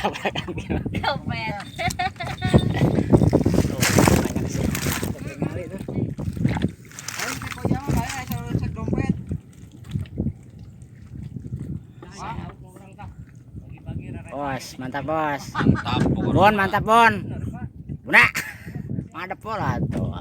Bos, mantap bos. Bon, mantap bon. Buna, mantap pola tuh.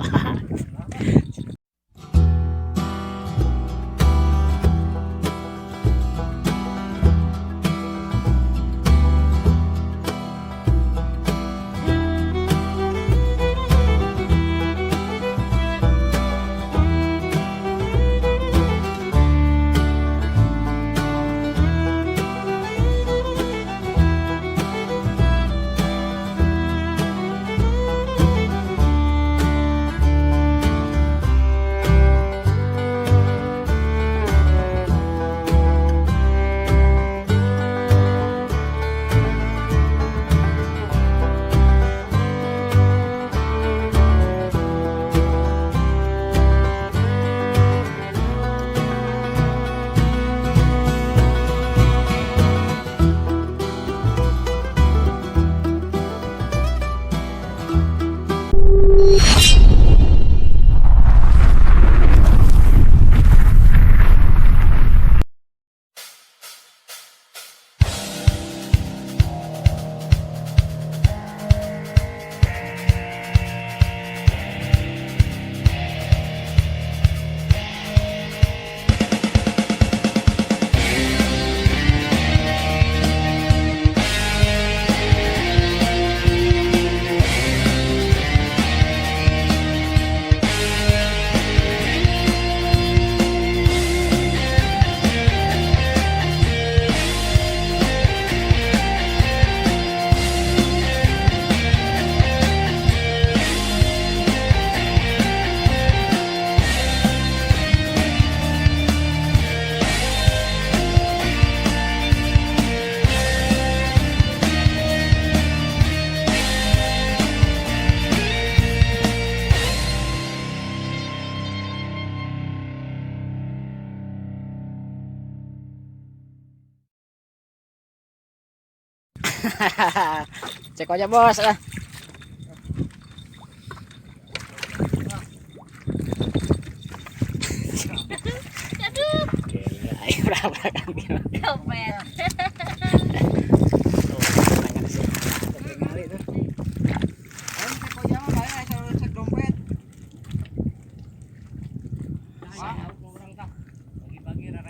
Cek aja bos lah.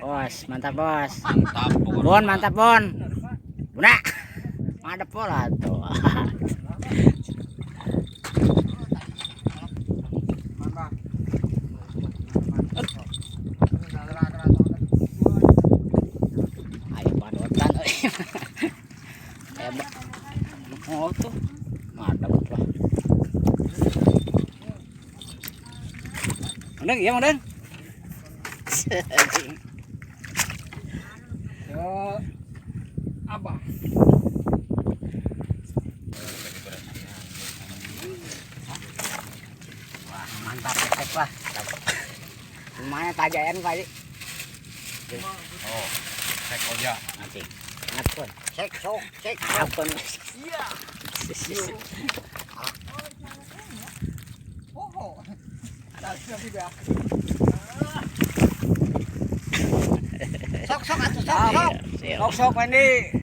Bos, mantap bos. Bon, mantap bon. Buna, mantap pola tuh. Ayo padotan. Oh tuh, mantap lah. Mending ya mending. Yo, apa? Wah, mantap cek lah. Lumayan tajayan Pak Ji. Oh, cek aja Nanti. Ingat pun. Cek sok, cek pun. Iya. Oh. Sok atuh sok. Sok ini.